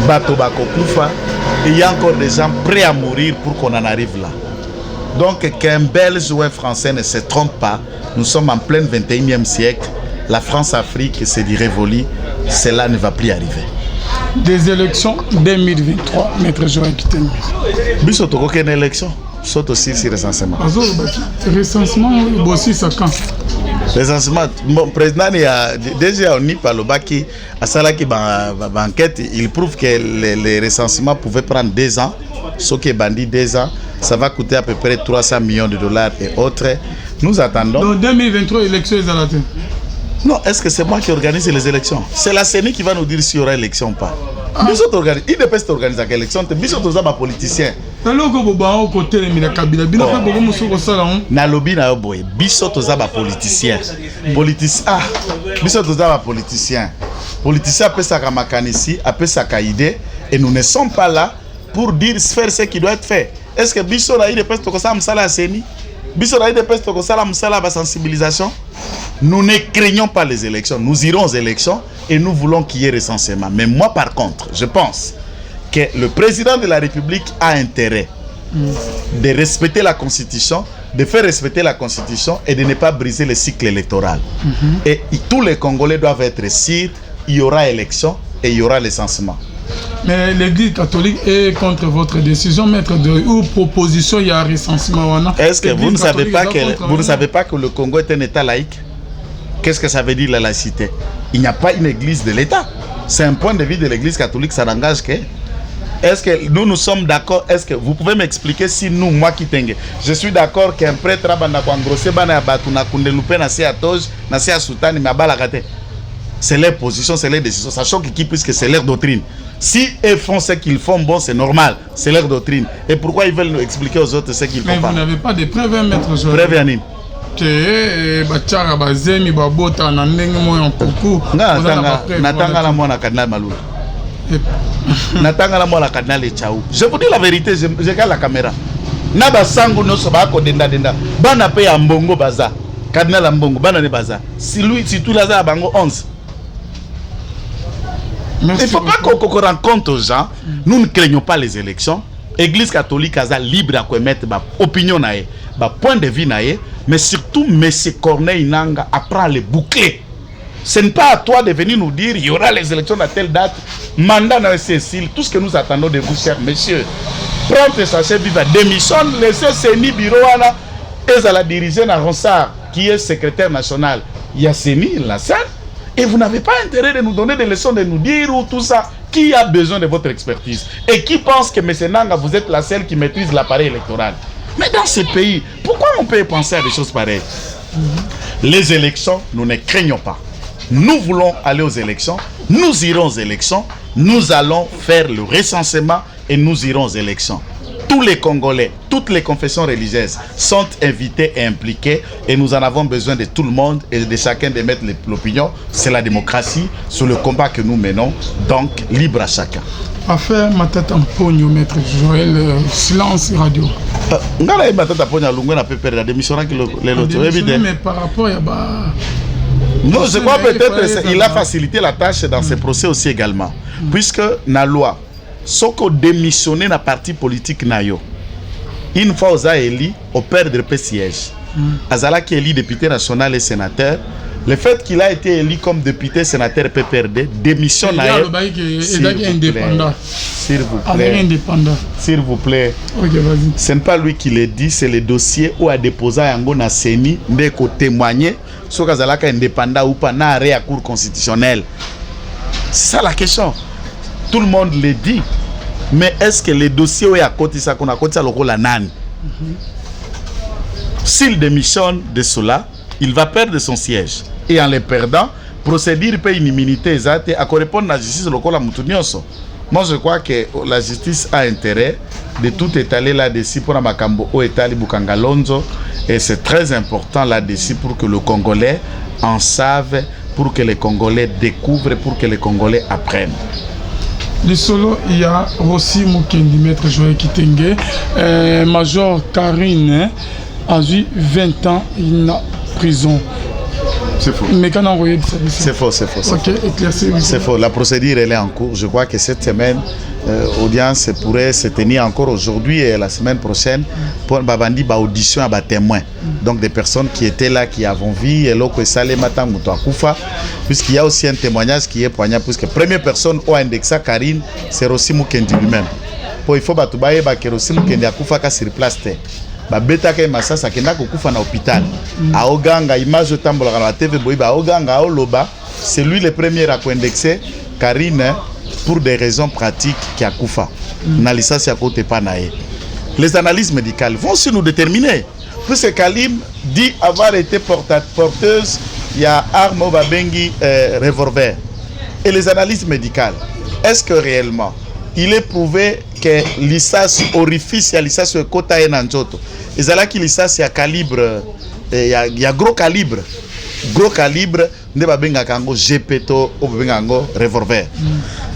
Bato Bakokufa, Et il y a encore des gens prêts à mourir pour qu'on en arrive là. Donc qu'un Belge ou un Français ne se trompe pas, nous sommes en plein 21e siècle. La France-Afrique se dit révolue, cela ne va plus arriver. Des élections 2023, Maître Joël Kitenge. Biso toko une élection, saute aussi sur recensement. Recensement aussi ça quand. Recensement, mon président déjà on n'y parle pas qui à ça là qui enquête, il prouve que les recensements pouvaient prendre 2 ans, ce qui est bandit 2 ans, ça va coûter à peu près 300 millions de dollars et autres. Nous attendons. Donc 2023 élections est. Non, est-ce que c'est moi qui organise les élections? C'est la CENI qui va nous dire s'il y aura élection ou pas. Il ne peut pas organiser l'élection, il sont tous politicien. Na lobby na boy, biso toza ba politicien. Biso toza ba politicien. Politicien peut sa makanisi, peut sa idée et nous ne sommes pas là pour dire faire ce qui doit être fait. Est-ce que biso na ide peut to ça msala CENI? Biso na ide peut to ça msala ba sensibilisation? Nous ne craignons pas les élections. Nous irons aux élections et nous voulons qu'il y ait recensement. Mais moi, par contre, je pense que le président de la République a intérêt de respecter la Constitution, de faire respecter la Constitution et de ne pas briser le cycle électoral. Et tous les Congolais doivent être sûrs qu'il y aura élection et il y aura recensement. Mais l'Église catholique est contre votre décision, maître, ou proposition, il y a un recensement. Est-ce que vous ne savez pas que le Congo est un État laïque? Qu'est-ce que ça veut dire la laïcité? Il n'y a pas une église de l'État. C'est un point de vue de l'église catholique, ça n'engage que. Est-ce que nous sommes d'accord? Est-ce que vous pouvez m'expliquer si nous, moi qui tengue, je suis d'accord qu'un prêtre a engrossé c'est leur position, c'est leur décision, sachant qu'ils puisque c'est leur doctrine. Si ils font ce qu'ils font, bon, c'est normal, c'est leur doctrine. Et pourquoi ils veulent nous expliquer aux autres ce qu'ils font pas? Mais vous n'avez pas de preuves, maître Joël. Preuve Yannick. Que bachara bazemi babota na ndenge moyo en concours natanga la mona cardinal Malula natanga la mona cardinal Echau. Je vous dis la vérité, je regarde la caméra na basango no soba ko denda bana pe ya mbongo baza cardinal mbongo bana ne baza si tout la bango 11. Il ne faut pas qu'on rencontre aux gens. Nous ne craignons pas les élections. Église catholique a libre à mettre ma opinion nae, ma point de vue nae, mais surtout M. Corneille Nanga apprend les boucler. Ce n'est pas à toi de venir nous dire il y aura les élections à telle date, mandat dans Cécile, tout ce que nous attendons de vous, chers messieurs. Prends tes sachets, viva, démissionne, laissez Séni Biroana et à la dirigeante à Ronsard, qui est secrétaire national. Il y a Séni, la salle, et vous n'avez pas intérêt de nous donner des leçons, de nous dire ou tout ça. Qui a besoin de votre expertise? Et qui pense que M. Nanga, vous êtes la seule qui maîtrise l'appareil électoral? Mais dans ce pays, pourquoi on peut penser à des choses pareilles? Les élections, nous ne craignons pas. Nous voulons aller aux élections, nous irons aux élections, nous allons faire le recensement et nous irons aux élections. Tous les Congolais, toutes les confessions religieuses sont invités et impliqués et nous en avons besoin de tout le monde et de chacun de mettre l'opinion. C'est la démocratie, sur le combat que nous menons, donc libre à chacun. Affaire Matata Mpogno, maître Joël, silence radio. Matata Mpogno, l'Ungue n'a pas perdu la démission. Mais par rapport à... Non, je crois peut-être qu'il a facilité la tâche dans ces procès aussi également. Puisque la loi, ce qu'on démissionne dans le parti politique, une fois aux élis, on perd le siège. Azala qui est élu député national et sénateur, le fait qu'il a été élu comme député sénateur PPRD, démissionne à s'il vous plaît. S'il vous plaît. Okay, ce n'est pas lui qui le dit, c'est le dossier où a déposé Yango na CENI, de témoigner sur Kazalaka indépendant ou pas na arrêt à cour constitutionnelle. C'est ça la question. Tout le monde le dit. Mais est-ce que le dossier où il y a côté ça qu'on a côté ça le rôle à Nan? S'il démissionne de cela, il va perdre son siège. Et en le perdant, procédure peut une immunité exacte à correspondre à la justice locale à Moutounioso. Moi, je crois que la justice a intérêt de tout étaler là-dessus pour Makambo au étali Bukangalonzo. Et c'est très important là-dessus pour que le Congolais en savent, pour que les Congolais découvrent, pour que les Congolais apprennent. Le solo, il y a aussi Mukendi, maître Joël Kitenge, Major Karine a eu 20 ans en prison. C'est faux. Mais quand on a envoyé du service. C'est faux, c'est faux. Ok, éclairci. C'est faux. La procédure, elle est en cours. Je crois que cette semaine, Audience pourrait se tenir encore aujourd'hui et la semaine prochaine pour Babandi audition à témoins. Donc des personnes qui étaient là, qui avons vu et l'autre salé matin Koufa, puisqu'il y a aussi un témoignage qui est poignant, puisque première personne au indexé Karine, c'est Rossi Mukendi lui-même. Pour il faut batubaye que Rossi Mukendi a Koufa ka sur place te. Beta ke masasa kenda ko Koufa na hôpital. A Oganga image tambola na TV boy ba Oganga Oloba, c'est lui le premier à indexer Karine pour des raisons pratiques qui a Koufa. Les analyses médicales vont aussi nous déterminer. Puisque Kalim dit avoir été porteuse, il y a arme au babengi revolver. Et les analyses médicales, est-ce que réellement il est prouvé que l'ISAS orifice et l'ISAS kota et nanjoto. Et là qui l'ISAS il y a calibre, il y a gros calibre. Gros calibre, ne babenga kango GPTO ou babenga revolver.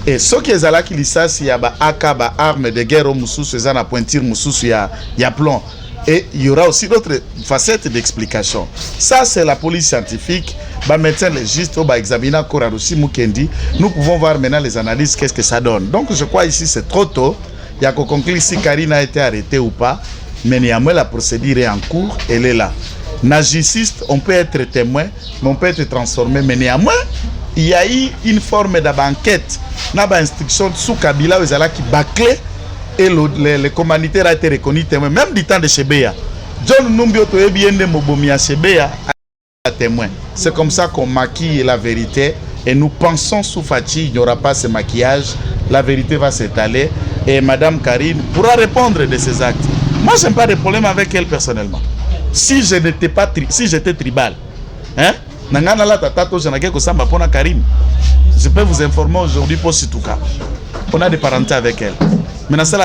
Et ce qui est là qui l'ISAS il y a AK ba arme de guerre au moussous, c'est à pointure moussous, il y a plomb. Et il y aura aussi d'autres facettes d'explication. Ça, c'est la police scientifique. Bah, médecin légiste, bah, examiner Korarusi Mukendi. Nous pouvons voir maintenant les analyses, qu'est-ce que ça donne. Donc, je crois ici, c'est trop tôt. Il y a qu'au conclure si Karine a été arrêtée ou pas. Mais néanmoins, la procédure est en cours. Elle est là. Na justice, on peut être témoin, mais on peut être transformé. Mais néanmoins, il y a eu une forme d'enquête. N'a pas instruction sous Kabila, ils ont qui bâclé. Et le commanditaire a été reconnu témoin, même du temps de Chebeya. John Numbioto et bien de Mobomia Chebeya a témoin. C'est comme ça qu'on maquille la vérité. Et nous pensons sous Fachi, il n'y aura pas ce maquillage. La vérité va s'étaler. Et Madame Karine pourra répondre de ses actes. Moi, je n'ai pas de problème avec elle personnellement. Si je n'étais pas si j'étais tribal, hein? Je peux vous informer aujourd'hui pour Situka. On a des parentés avec elle. Mais ça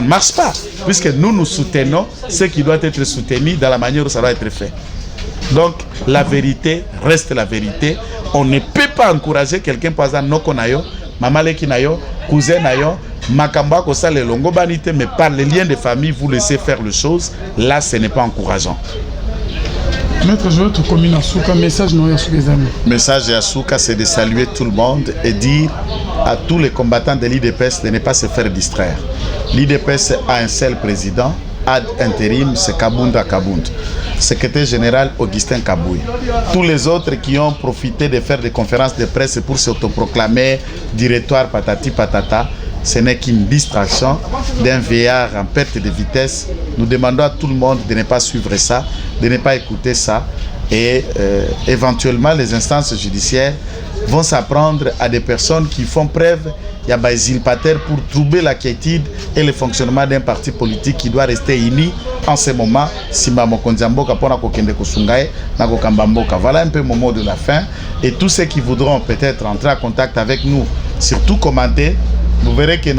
ne marche pas, puisque nous nous soutenons ce qui doit être soutenu dans la manière où ça doit être fait. Donc la vérité reste la vérité. On ne peut pas encourager quelqu'un par exemple non konayo, maman leki nayo, cousin nayo, makamba ko ça le longo banité, mais par les liens de famille vous laissez faire les choses. Là, ce n'est pas encourageant. Maître, je veux te communiquer à Souka, message non à Souka. Message à Souka, c'est de saluer tout le monde et dire à tous les combattants de l'IDPS de ne pas se faire distraire. L'IDPS a un seul président, ad intérim, c'est Kabunda Kabund. Secrétaire général Augustin Kabouy. Tous les autres qui ont profité de faire des conférences de presse pour s'autoproclamer directoire patati patata, ce n'est qu'une distraction d'un veillard en perte de vitesse. Nous demandons à tout le monde de ne pas suivre ça, de ne pas écouter ça. Et éventuellement, les instances judiciaires vont s'apprendre à des personnes qui font preuve il y a des usurpateurs pour troubler la quiétude et le fonctionnement d'un parti politique qui doit rester uni en ce moment. Voilà un peu le moment de la fin. Et tous ceux qui voudront peut-être entrer en contact avec nous, surtout commenter. Vous verrez que il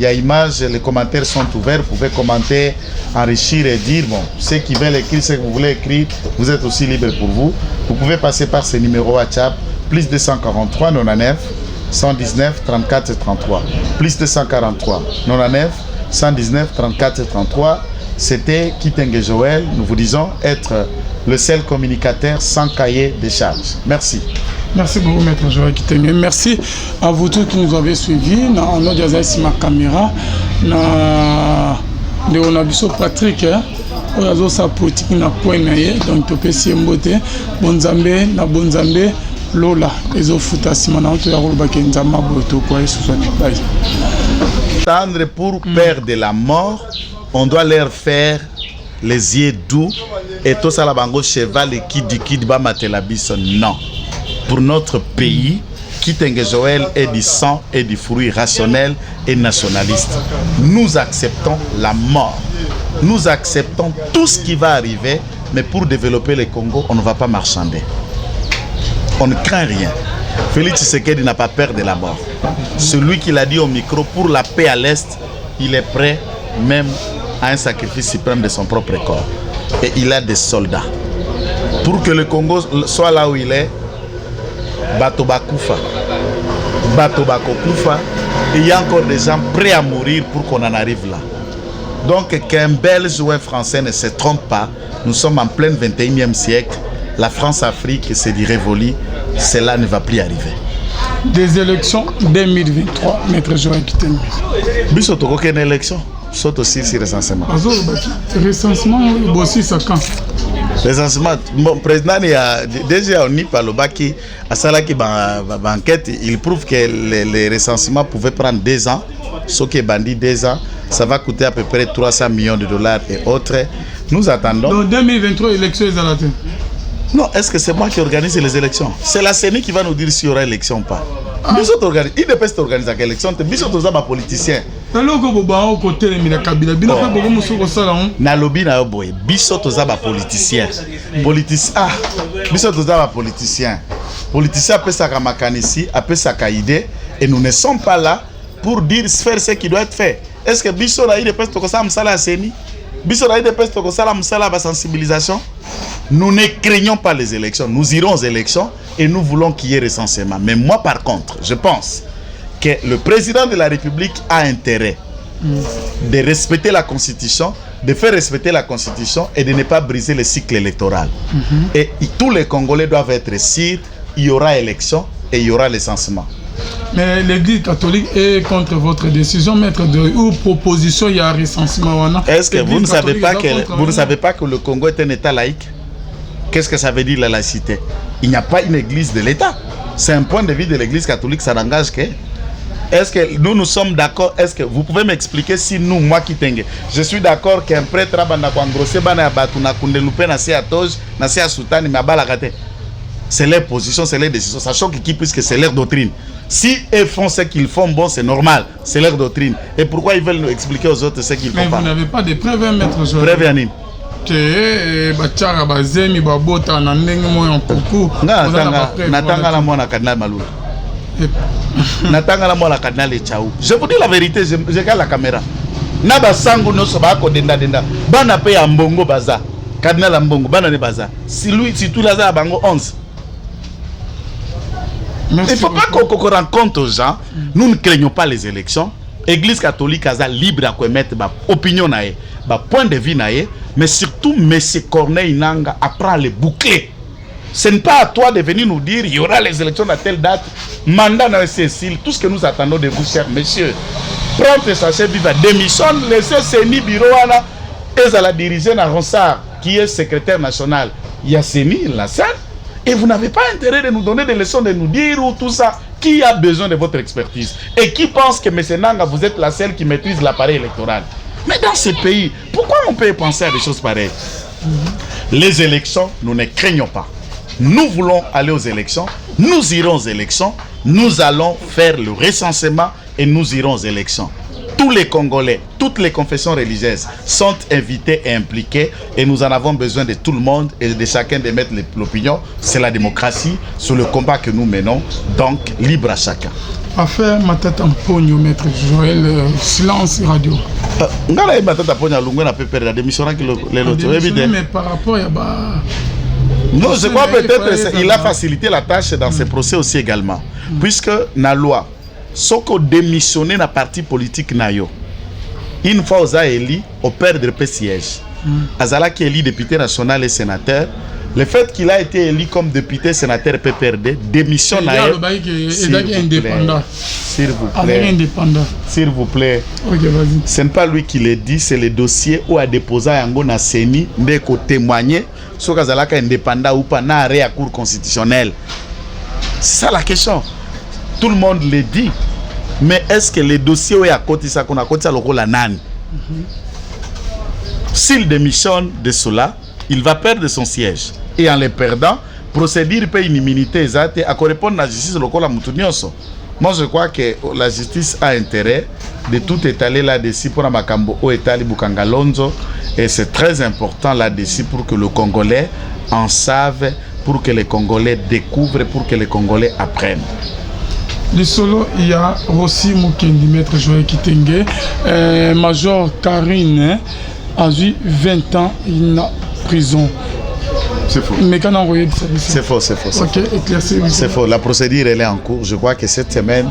y a images, les commentaires sont ouverts. Vous pouvez commenter, enrichir et dire, bon, ceux qui veulent écrire ce que vous voulez écrire, vous êtes aussi libre pour vous. Vous pouvez passer par ce numéro WhatsApp, plus 243 99 119 34 33. Plus 243 99 119 34 33. C'était Kitenge Joël. Nous vous disons être le seul communicateur sans cahier de charges. Merci. Merci beaucoup, Maître Joël Kitenge. Merci à vous tous qui nous avez suivis. On a déjà ici ma caméra. On a vu Patrick. On a vu sa politique na point donc tu peux s'y emboter. Bonzambe, na bonzambe, Lola. Les autres simana on te a roulé bakenzama boto quoi et sous Tendre pour peur de la mort, on doit leur faire les yeux doux et tout ça la bango cheval et qui dit ba matelabiso non. Pour notre pays, Kitenge Joël est du sang et du fruit rationnel et nationaliste. Nous acceptons la mort. Nous acceptons tout ce qui va arriver, mais pour développer le Congo, on ne va pas marchander. On ne craint rien. Félix Tshisekedi n'a pas peur de la mort. Celui qui l'a dit au micro, pour la paix à l'Est, il est prêt même à un sacrifice suprême de son propre corps. Et il a des soldats. Pour que le Congo soit là où il est, Batoba Koufa, et il y a encore des gens prêts à mourir pour qu'on en arrive là. Donc qu'un Belge ou un Français ne se trompe pas, nous sommes en plein 21e siècle, la France-Afrique c'est du révolu, cela ne va plus arriver. Des élections 2023, Maître Joël Kitenge. Biso toko une élection, saute aussi sur recensement. Recensement, aussi ça quand? Recensement, mon président a déjà on y parle baki à cela qui enquête, il prouve que les recensements pouvaient prendre 2 ans, ce qui est bandit 2 ans, ça va coûter à peu près 300 millions de dollars et autres. Nous attendons. Donc 2023 élections ils. Non, est-ce que c'est moi qui organise les élections? C'est la CENI qui va nous dire s'il y aura élection ou pas. Il ne peut pas organiser l'élection, il sont tous politicien. Nalobi na boy, biso toza ba politicien. Biso toza ba politicien. Politicien appelle ça makanisi, appelle ça idée, et nous ne sommes pas là pour dire faire ce qui doit être fait. Est-ce que biso na ide peste ko ça msala CENI? Biso na ide peste ko ça msala ba sensibilisation? Nous ne craignons pas les élections. Nous irons aux élections et nous voulons qu'il y ait recensement. Mais moi, par contre, je pense que le président de la République a intérêt de respecter la Constitution, de faire respecter la Constitution et de ne pas briser le cycle électoral. Et tous les Congolais doivent être sûrs qu'il y aura élection et il y aura recensement. Mais l'Église catholique est contre votre décision, maître, ou proposition, il y a un recensement. Est-ce que vous ne savez pas que le Congo est un État laïque? Qu'est-ce que ça veut dire la laïcité? Il n'y a pas une église de l'État. C'est un point de vue de l'église catholique, ça n'engage que. Est-ce que nous sommes d'accord? Est-ce que vous pouvez m'expliquer si nous, moi qui tengue, je suis d'accord qu'un prêtre c'est leur position, c'est leur décision, sachant que qui puisque c'est leur doctrine. Si ils font ce qu'ils font, bon, c'est normal, c'est leur doctrine. Et pourquoi ils veulent nous expliquer aux autres ce qu'ils font pas? Mais vous n'avez pas de preuves, maître Joël. Preuve anime. Que bachara bazemi babota na ndenge moyo en coucou natanga la mona cardinal Malula natanga la mona cardinal Echau. Je vous dis la vérité, je regarde la caméra na basango no so ba ko denda bana pe ya mbongo baza cardinal mbongo bana ne baza si tout la za bango 11. Il ne faut pas qu'on rencontre aux gens. Nous ne craignons pas les élections. Église catholique a libre à commettre ba opinion nae, ba point de vue nae, mais surtout M. Corneille Nanga apprend les boucler. Ce n'est pas à toi de venir nous dire il y aura les élections à telle date, mandat dans Cécile, tout ce que nous attendons de vous, chers messieurs. Prendre sachet viva, démissionne, laissez CENI bureau et à la diriger dans Ronsard, qui est secrétaire national. Il y a CENI, la salle, et vous n'avez pas intérêt de nous donner des leçons, de nous dire ou tout ça. Qui a besoin de votre expertise? Et qui pense que M. Nanga, vous êtes la seule qui maîtrise l'appareil électoral? Mais dans ce pays, pourquoi on peut penser à des choses pareilles? Les élections, nous ne craignons pas. Nous voulons aller aux élections, nous irons aux élections, nous allons faire le recensement et nous irons aux élections. Tous les Congolais, toutes les confessions religieuses sont invités et impliqués et nous en avons besoin de tout le monde et de chacun de mettre l'opinion. C'est la démocratie, sur le combat que nous menons, donc libre à chacun. Affaire Matata Mpogno, maître Joël, silence radio. Matata Mpogno, n'a pas perdu la démission. Mais par rapport à... Non, je crois peut-être qu'il a facilité la tâche dans ces procès aussi également. Puisque la loi, ce qu'on démissionné dans le parti politique, une fois aux élu, on perd le siège. Azala qui est élu député national et sénateur, le fait qu'il a été élu comme député sénateur PPRD, démission s'il vous plaît. S'il vous plaît. Okay, ce n'est pas lui qui le dit, c'est le dossier où a déposé Yango na CENI, mais qu'on témoigner sur Kazalaka indépendant ou pas, n'a arrêt à cour constitutionnelle. C'est ça la question. Tout le monde le dit. Mais est-ce que le dossier où il y a côté ça qu'on a côté ça le rôle à Nan? S'il démissionne de cela, il va perdre son siège. Et en le perdant, procédure peut une immunité exacte à correspondre à la justice locale à Moutounioso. Moi, je crois que la justice a intérêt de tout étaler là-dessus pour Makambo au étali Bukangalonzo. Et c'est très important là-dessus pour que le Congolais en savent, pour que les Congolais découvrent, pour que les Congolais apprennent. Du solo, il y a aussi Mukendi, maître Joël Kitenge, Major Karine, a eu 20 ans en prison. C'est faux. Mais quand on envoyé de service. C'est faux, c'est faux. Ok, éclaircez. C'est faux. La procédure elle est en cours. Je crois que cette semaine,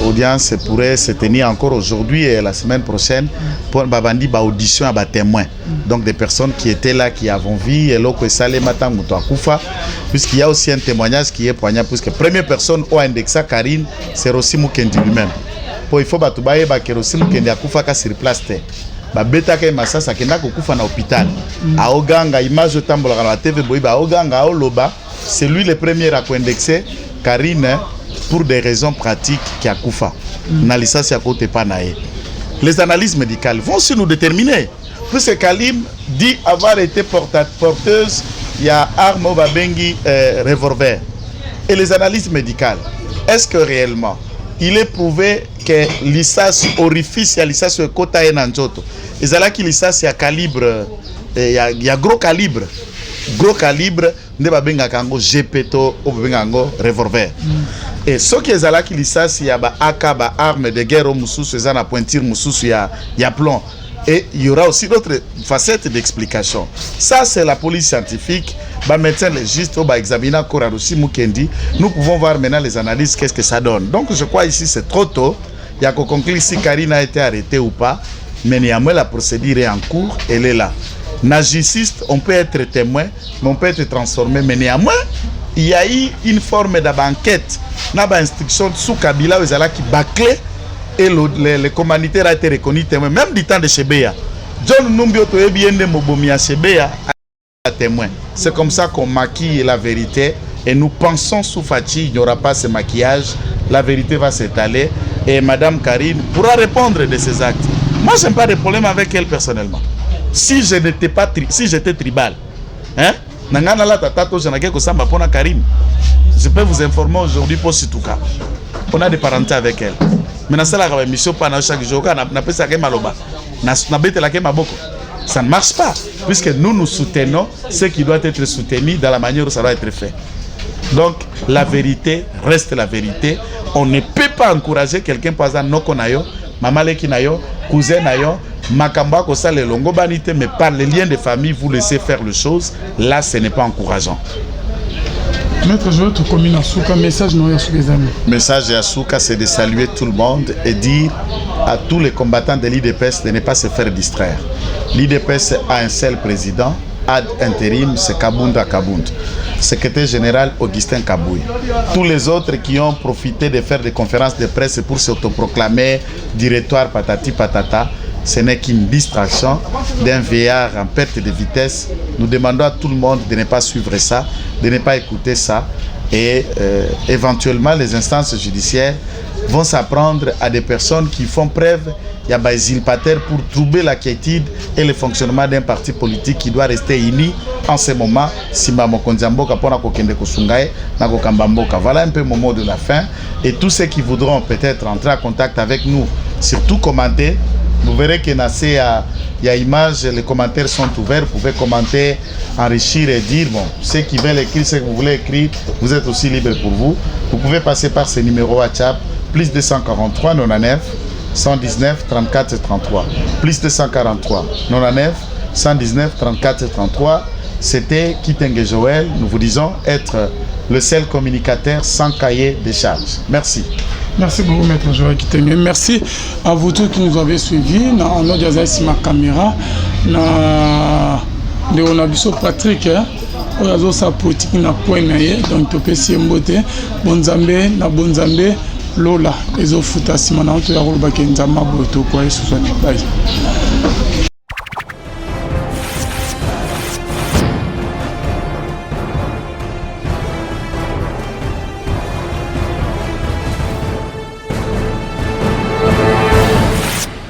audience pourrait se tenir encore aujourd'hui et la semaine prochaine pour babandi ba audition à ba témoins. Donc des personnes qui étaient là, qui avons vu et l'autre salé matin muto akufa, puisqu'il y a aussi un témoignage qui est poignant, puisque première personne au indexé Karine c'est Rossi Mukendi lui-même. Pour il faut batubaye ba que Rossi Mukendi akufa ka sur place te. Ba beta ke masasa kenda kokufa na hôpital. A oganga image tambola na TV boy ba oganga o loba, c'est lui le premier à indexer Karine pour des raisons pratiques qui a koufa. Les analyses médicales vont aussi nous déterminer. Puisque Kalim dit avoir été porteuse, il y a arme au babengi revolver. Et les analyses médicales, est-ce que réellement il est prouvé que l'ISAS orifice et l'ISAS est kota et nanjoto. Et là qui l'ISAS il y a calibre, il y a gros calibre. Gros calibre, ne babenga kango GPTO ou babenga revolver. Et ce qui est là qui l'ISAS il y a ba AK ba arme de guerre au moussous, c'est ça na pointure moussous il y a plomb. Et il y aura aussi d'autres facettes d'explication. Ça c'est la police scientifique, ba médecin légiste ou ba examiner Korarusi Mukendi. Nous pouvons voir maintenant les analyses qu'est-ce que ça donne. Donc je crois ici c'est trop tôt. Il y a qu'au conclure si Karine a été arrêtée ou pas, mais néanmoins la procédure est en cours, elle est là. Nagiciste, on peut être témoin, mais on peut être transformé. Mais néanmoins, il y a eu une forme d'enquête, une instruction sous Kabila, qui bâclait et le commanditaire a été reconnu témoin, même du temps de Chebeya. John Numbioto est bien de Mobomia Chebeya à témoin. C'est comme ça qu'on maquille la vérité et nous pensons sous Fati, il n'y aura pas ce maquillage, la vérité va s'étaler et Madame Karine pourra répondre de ses actes. Moi, je n'ai pas de problème avec elle personnellement. Si je n'étais pas si j'étais tribal, hein, je peux vous informer aujourd'hui pour ce tout cas. On a des parentés avec elle. Mais ça ne marche pas, puisque nous soutenons ce qui doit être soutenu dans la manière où ça doit être fait. Donc la vérité reste la vérité. On ne peut pas encourager quelqu'un par exemple non konayo, maman leki nayo, cousin nayo. Makamba ko ça les longo banité, mais par les liens de famille vous laissez faire les choses, là ce n'est pas encourageant. Maître, je veux te communiquer à Souka, message non Yasuka les amis. Message à Souka, c'est de saluer tout le monde et dire à tous les combattants de l'IDPS de ne pas se faire distraire. L'IDPS a un seul président, ad intérim, c'est Kabunda Kabound. Secrétaire général Augustin Kabouy. Tous les autres qui ont profité de faire des conférences de presse pour s'autoproclamer directoire patati patata, ce n'est qu'une distraction d'un veillard en perte de vitesse. Nous demandons à tout le monde de ne pas suivre ça, de ne pas écouter ça. Et éventuellement, les instances judiciaires vont s'apprendre à des personnes qui font preuve il y a des usurpateurs pour troubler la quiétude et le fonctionnement d'un parti politique qui doit rester uni en ce moment. Voilà un peu le moment de la fin. Et tous ceux qui voudront peut-être entrer en contact avec nous, surtout commenter, vous verrez que il y a images, les commentaires sont ouverts, vous pouvez commenter, enrichir et dire, bon, ceux qui veulent écrire ce que vous voulez écrire, vous êtes aussi libre pour vous. Vous pouvez passer par ce numéro WhatsApp, plus 243 99 119 34 33. Plus 243 99 119 34 33. C'était Kitenge Joël, nous vous disons être le seul communicateur sans cahier de charges. Merci. Merci beaucoup, Maître Joël Kitenge. Merci à vous tous qui nous avez suivis. On a déjà ici ma caméra. On a vu Patrick. On a sa politique na point donc tu peux s'y emboter. Bonzambe, na bonzambe, Lola. Les autres foutas, si maintenant tu as roulé baké nzama boto quoi et ce soit. Bye.